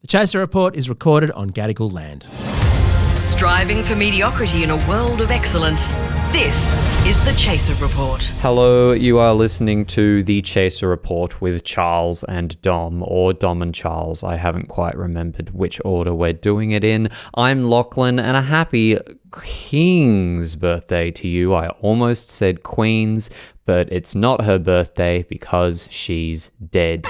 The Chaser Report is recorded on Gadigal land. Striving for mediocrity in a world of excellence. This is the Chaser Report. Hello, you are listening to the Chaser Report with Charles and Dom, or Dom and Charles. I haven't quite remembered which order we're doing it in. I'm Lachlan, and a happy King's birthday to you. I almost said Queen's, but it's not her birthday because she's dead.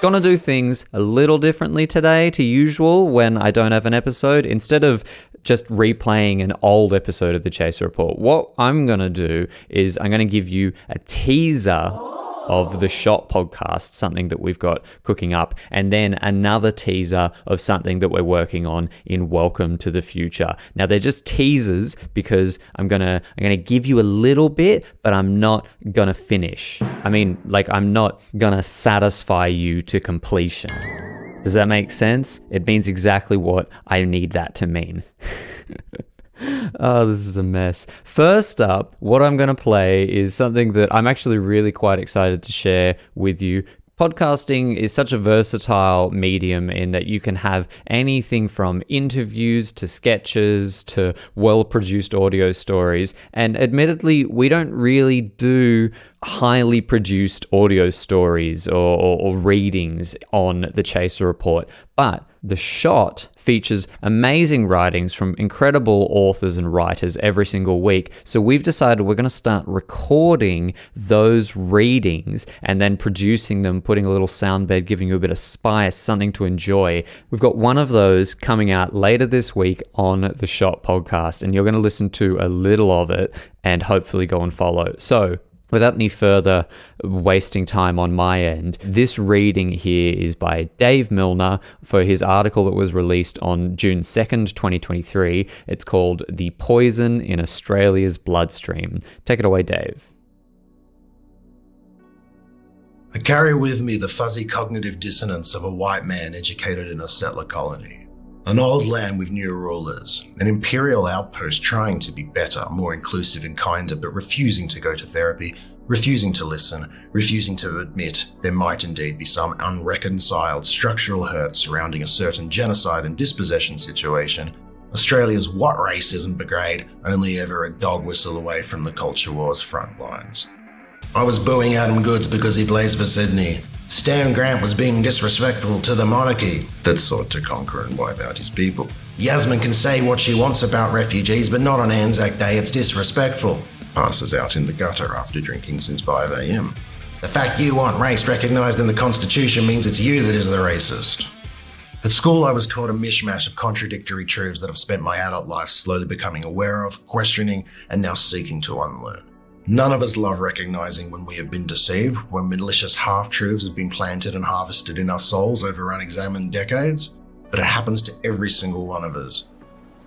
Gonna do things a little differently today to usual when I don't have an episode. Instead of just replaying an old episode of the Chaser Report, what I'm gonna do is I'm gonna give you a teaser of the Shot podcast, something that we've got cooking up, and then another teaser of something that we're working on in Welcome to the Future. Now they're just teasers because I'm gonna give you a little bit, but I'm not gonna finish. I'm not gonna satisfy you to completion. Does that make sense? It means exactly what I need that to mean. Oh, this is a mess. First up, what I'm going to play is something that I'm actually really quite excited to share with you. Podcasting is such a versatile medium in that you can have anything from interviews to sketches to well-produced audio stories. And admittedly, we don't really do highly produced audio stories or readings on the Chaser Report, but The Shot features amazing writings from incredible authors and writers every single week. So we've decided we're going to start recording those readings and then producing them, putting a little sound bed, giving you a bit of spice, something to enjoy. We've got one of those coming out later this week on the Shot podcast, and you're going to listen to a little of it and hopefully go and follow. So without any further wasting time on my end, this reading here is by Dave Milner for his article that was released on June 2nd, 2023. It's called The Poison in Australia's Bloodstream. Take it away, Dave. I carry with me the fuzzy cognitive dissonance of a white man educated in a settler colony. An old land with new rulers, an imperial outpost trying to be better, more inclusive and kinder, but refusing to go to therapy, refusing to listen, refusing to admit there might indeed be some unreconciled structural hurt surrounding a certain genocide and dispossession situation. Australia's What Racism Brigade, only ever a dog whistle away from the culture war's front lines. I was booing Adam Goodes because he plays for Sydney. Stan Grant was being disrespectful to the monarchy that sought to conquer and wipe out his people. Yasmin can say what she wants about refugees, but not on Anzac Day, it's disrespectful. Passes out in the gutter after drinking since 5 a.m. The fact you want race recognised in the Constitution means it's you that is the racist. At school, I was taught a mishmash of contradictory truths that I've spent my adult life slowly becoming aware of, questioning, and now seeking to unlearn. None of us love recognising when we have been deceived, when malicious half-truths have been planted and harvested in our souls over unexamined decades, but it happens to every single one of us.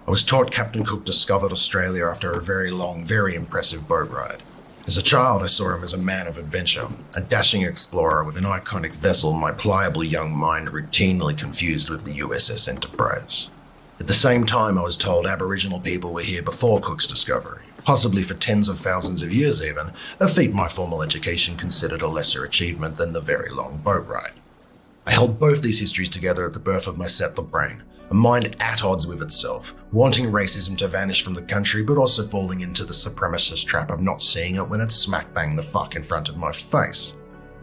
I was taught Captain Cook discovered Australia after a very long, very impressive boat ride. As a child, I saw him as a man of adventure, a dashing explorer with an iconic vessel my pliable young mind routinely confused with the USS Enterprise. At the same time, I was told Aboriginal people were here before Cook's discovery, possibly for tens of thousands of years even, a feat my formal education considered a lesser achievement than the very long boat ride. I held both these histories together at the birth of my settler brain, a mind at odds with itself, wanting racism to vanish from the country but also falling into the supremacist trap of not seeing it when it's smack bang the fuck in front of my face.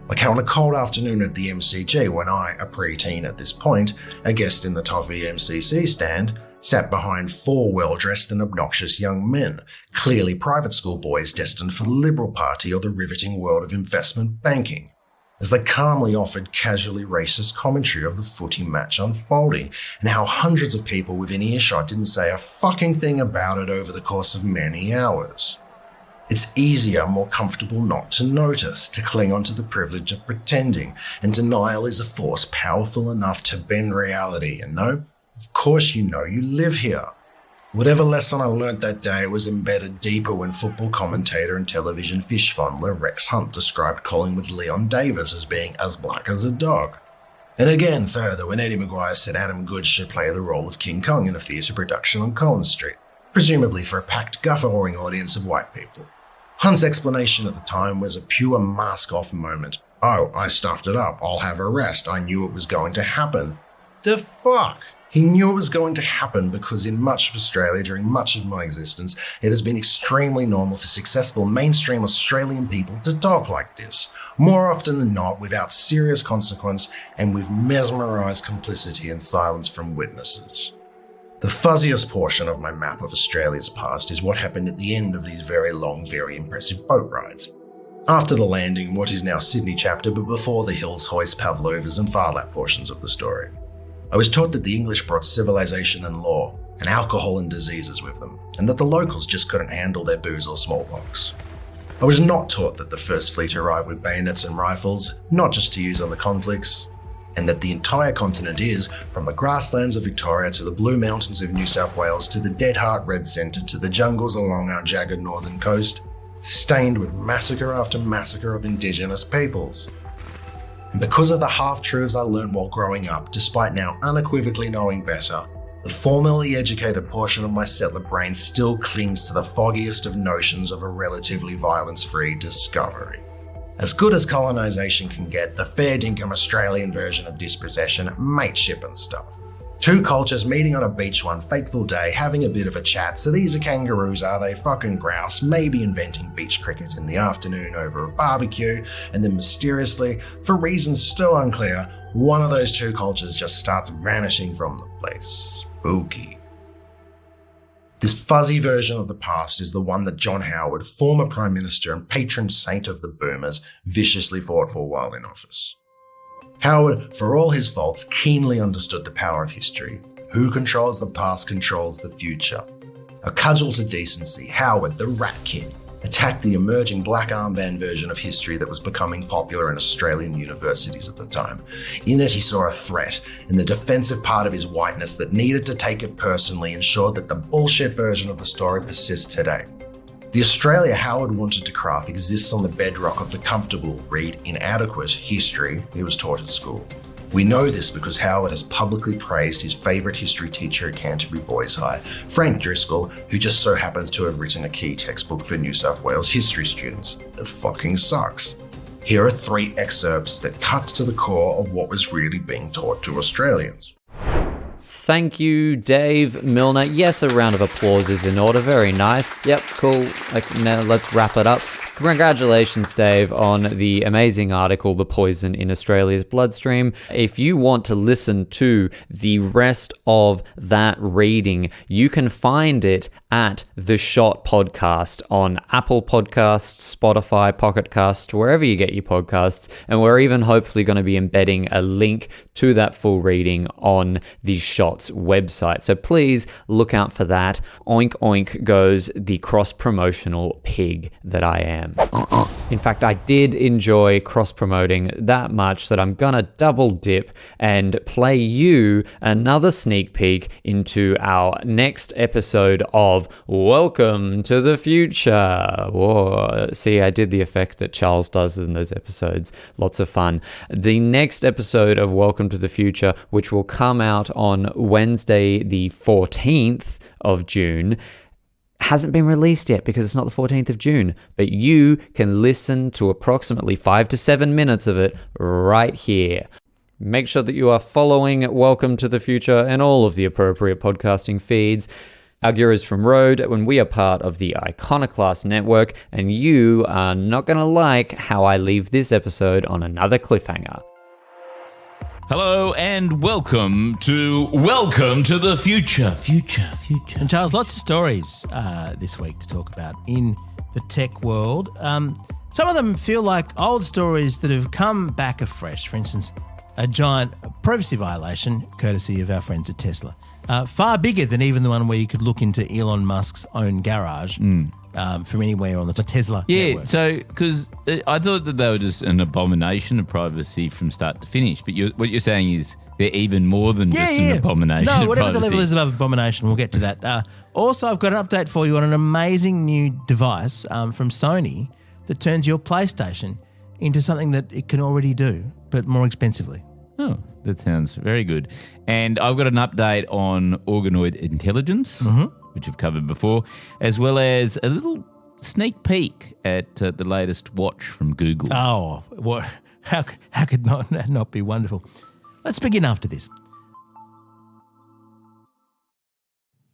Like how on a cold afternoon at the MCG when I, a preteen at this point, a guest in the toffee MCC stand, sat behind 4 well-dressed and obnoxious young men, clearly private school boys destined for the Liberal Party or the riveting world of investment banking, as they calmly offered casually racist commentary of the footy match unfolding, and how hundreds of people within earshot didn't say a fucking thing about it over the course of many hours. It's easier, more comfortable not to notice, to cling onto the privilege of pretending, and denial is a force powerful enough to bend reality, and no, of course you know you live here. Whatever lesson I learnt that day was embedded deeper when football commentator and television fish fondler Rex Hunt described Collingwood's Leon Davis as being as black as a dog. And again further when Eddie Maguire said Adam Goodes should play the role of King Kong in a theatre production on Collins Street, presumably for a packed guffawing audience of white people. Hunt's explanation at the time was a pure mask-off moment. Oh, I stuffed it up, I'll have a rest, I knew it was going to happen. the fuck? He knew it was going to happen because in much of Australia during much of my existence, it has been extremely normal for successful mainstream Australian people to talk like this, more often than not without serious consequence and with mesmerised complicity and silence from witnesses. The fuzziest portion of my map of Australia's past is what happened at the end of these very long, very impressive boat rides. After the landing in what is now Sydney chapter, but before the Hills, Hoist, Pavlovas and Phar Lap portions of the story. I was taught that the English brought civilization and law, and alcohol and diseases with them, and that the locals just couldn't handle their booze or smallpox. I was not taught that the First Fleet arrived with bayonets and rifles, not just to use on the conflicts, and that the entire continent is, from the grasslands of Victoria to the Blue Mountains of New South Wales to the Dead Heart Red Centre to the jungles along our jagged northern coast, stained with massacre after massacre of Indigenous peoples. And because of the half-truths I learned while growing up, despite now unequivocally knowing better, the formerly educated portion of my settler brain still clings to the foggiest of notions of a relatively violence-free discovery. As good as colonisation can get, the fair dinkum Australian version of dispossession, mateship and stuff. Two cultures meeting on a beach one fateful day, having a bit of a chat. So these are kangaroos, are they? Fucking grouse. Maybe inventing beach cricket in the afternoon over a barbecue, and then mysteriously, for reasons still unclear, one of those two cultures just starts vanishing from the place. Spooky. This fuzzy version of the past is the one that John Howard, former Prime Minister and patron saint of the boomers, viciously fought for while in office. Howard, for all his faults, keenly understood the power of history. Who controls the past controls the future. A cudgel to decency, Howard, the Rat King, attacked the emerging black armband version of history that was becoming popular in Australian universities at the time. In it, he saw a threat, and the defensive part of his whiteness that needed to take it personally ensured that the bullshit version of the story persists today. The Australia Howard wanted to craft exists on the bedrock of the comfortable, read inadequate, history he was taught at school. We know this because Howard has publicly praised his favourite history teacher at Canterbury Boys High, Frank Driscoll, who just so happens to have written a key textbook for New South Wales history students. It fucking sucks. Here are 3 excerpts that cut to the core of what was really being taught to Australians. Thank you, Dave Milner. Yes, a round of applause is in order. Very nice. Yep, cool. Now let's wrap it up. Congratulations, Dave, on the amazing article, The Poison in Australia's Bloodstream. If you want to listen to the rest of that reading, you can find it at The Shot Podcast on Apple Podcasts, Spotify, Pocket Casts, wherever you get your podcasts. And we're even hopefully going to be embedding a link to that full reading on the Shot's website. So please look out for that. Oink oink goes the cross-promotional pig that I am. In fact, I did enjoy cross-promoting that much that I'm gonna double dip and play you another sneak peek into our next episode of Welcome to the Future. Whoa. See, I did the effect that Charles does in those episodes. Lots of fun. The next episode of Welcome to the Future, which will come out on Wednesday the 14th of June, hasn't been released yet because it's not the 14th of June, but you can listen to approximately 5 to 7 minutes of it right here. Make sure that you are following Welcome to the Future and all of the appropriate podcasting feeds. Our gear is from Rode when we are part of the Iconoclast Network, and you are not going to like how I leave this episode on another cliffhanger. Hello and welcome to the Future. And Charles, lots of stories this week to talk about in the tech world. Some of them feel like old stories that have come back afresh. For instance, a giant privacy violation, courtesy of our friends at Tesla. Far bigger than even the one where you could look into Elon Musk's own garage from anywhere on the Tesla network. So, because I thought that they were just an abomination of privacy from start to finish, but what you're saying is they're even more than just an abomination of privacy. No, whatever the level is above abomination, we'll get to that. Also, I've got an update for you on an amazing new device from Sony that turns your PlayStation into something that it can already do, but more expensively. Oh, that sounds very good. And I've got an update on organoid intelligence, which I've covered before, as well as a little sneak peek at the latest watch from Google. Oh, what? How could that not be wonderful? Let's begin after this.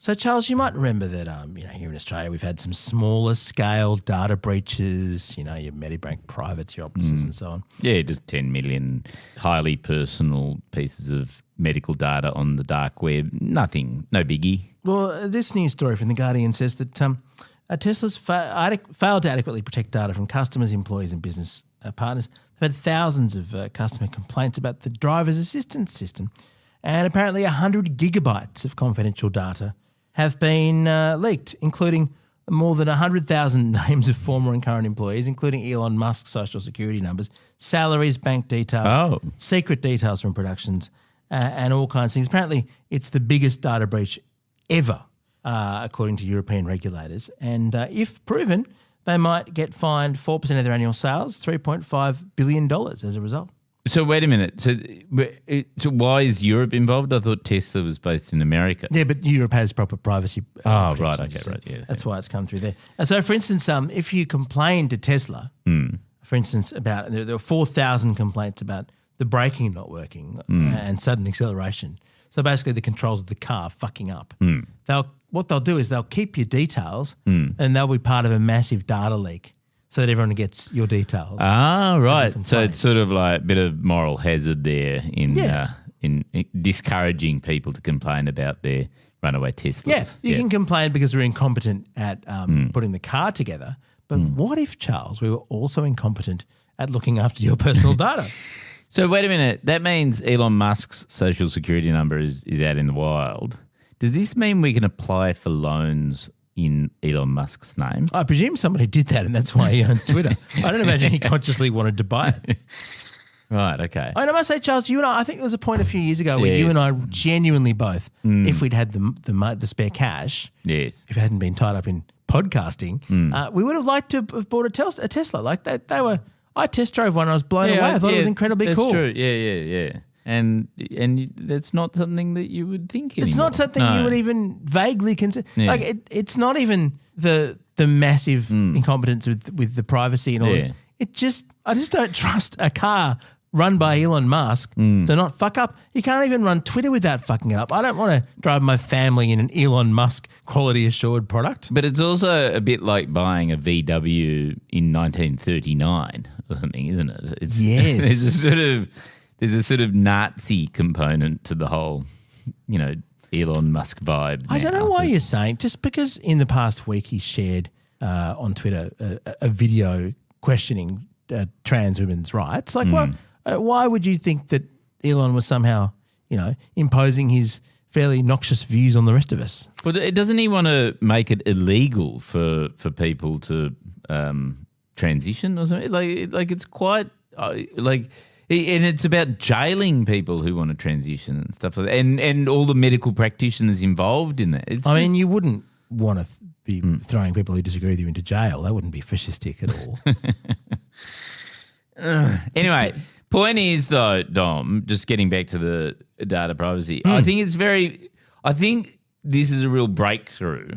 So, Charles, you might remember that, here in Australia, we've had some smaller scale data breaches, your Medibank privates, your Optuses and so on. Yeah, just 10 million highly personal pieces of medical data on the dark web. Nothing, no biggie. Well, this news story from The Guardian says that Tesla's failed to adequately protect data from customers, employees and business partners. They've had thousands of customer complaints about the driver's assistance system, and apparently 100 gigabytes of confidential data have been leaked, including more than 100,000 names of former and current employees, including Elon Musk's social security numbers, salaries, bank details, secret details from productions, and all kinds of things. Apparently, it's the biggest data breach ever, according to European regulators. And if proven, they might get fined 4% of their annual sales, $3.5 billion as a result. So wait a minute. So why is Europe involved? I thought Tesla was based in America. Yeah, but Europe has proper privacy. Right. Okay, right. Yeah, that's why it's come through there. And so, for instance, if you complain to Tesla, for instance, about there were 4,000 complaints about the braking not working and sudden acceleration. So basically, the controls of the car fucking up. What they'll do is they'll keep your details and they'll be part of a massive data leak, so that everyone gets your details. Right. So it's sort of like a bit of moral hazard there in discouraging people to complain about their runaway Teslas. Yeah, you can complain because we're incompetent at putting the car together. But what if, Charles, we were also incompetent at looking after your personal data? So wait a minute. That means Elon Musk's social security number is out in the wild. Does this mean we can apply for loans in Elon Musk's name? I presume somebody did that and that's why he owns Twitter. I don't imagine he consciously wanted to buy it. Right, okay. And I must say, Charles, you and I think there was a point a few years ago where you and I genuinely both, if we'd had the spare cash, if it hadn't been tied up in podcasting, we would have liked to have bought a Tesla. Like they were, I test drove one and I was blown away. I thought it was incredibly cool. That's true, yeah. And that's not something that you would think anymore. It's not something you would even vaguely consider. Yeah. Like it's not even the massive incompetence with the privacy and all this. I just don't trust a car run by Elon Musk to not fuck up. You can't even run Twitter without fucking it up. I don't want to drive my family in an Elon Musk quality assured product. But it's also a bit like buying a VW in 1939 or something, isn't it? Yes. There's a sort of Nazi component to the whole, Elon Musk vibe. I don't know why you're saying, just because in the past week he shared on Twitter a video questioning trans women's rights. Like, why would you think that Elon was somehow, imposing his fairly noxious views on the rest of us? Well, doesn't he want to make it illegal for people to transition or something? Like it's quite and it's about jailing people who want to transition and stuff like that, and all the medical practitioners involved in that. You wouldn't want to be throwing people who disagree with you into jail. That wouldn't be fascistic at all. Anyway, point is though, Dom, just getting back to the data privacy, I think this is a real breakthrough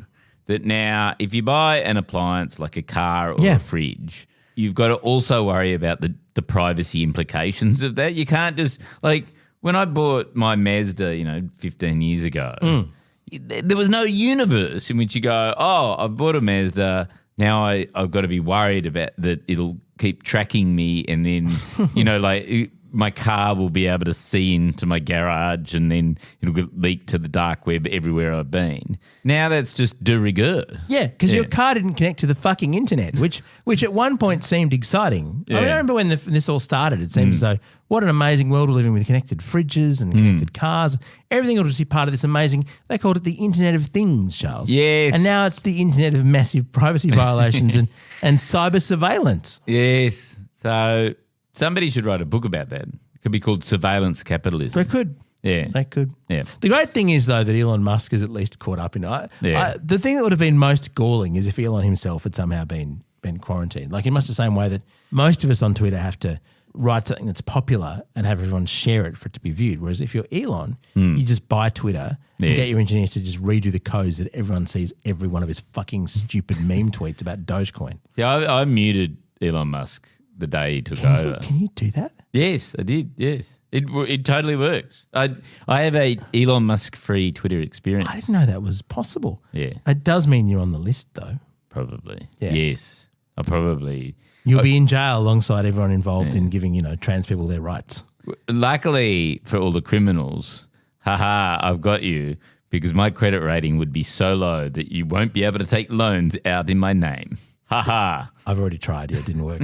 that now if you buy an appliance like a car or a fridge, you've got to also worry about the privacy implications of that. You can't just, like, when I bought my Mazda, 15 years ago, there was no universe in which you go, I've bought a Mazda, now I've got to be worried about that it'll keep tracking me and then, my car will be able to see into my garage and then it'll get leaked to the dark web everywhere I've been. Now that's just de rigueur. Yeah, because your car didn't connect to the fucking internet, which at one point seemed exciting. Yeah. I remember when this all started, it seemed as though what an amazing world we're living with connected fridges and connected cars. Everything will just be part of this amazing, they called it the Internet of Things, Charles. Yes. And now it's the Internet of massive privacy violations and cyber surveillance. Yes. So somebody should write a book about that. It could be called Surveillance Capitalism. They could. Yeah. They could. Yeah. The great thing is, though, that Elon Musk is at least caught up in it. The thing that would have been most galling is if Elon himself had somehow been quarantined. Like in much the same way that most of us on Twitter have to write something that's popular and have everyone share it for it to be viewed. Whereas if you're Elon, you just buy Twitter and get your engineers to just redo the codes that everyone sees every one of his fucking stupid meme tweets about Dogecoin. Yeah, I muted Elon Musk the day he took over. Can you do that? Yes, I did. Yes. It totally works. I have a Elon Musk free Twitter experience. I didn't know that was possible. Yeah, It does mean you're on the list, though. probably. Yeah. Yes, I probably. You'll be in jail alongside everyone involved in giving, trans people their rights. Luckily for all the criminals, I've got you, because my credit rating would be so low that you won't be able to take loans out in my name. I've already tried. Yeah, it didn't work.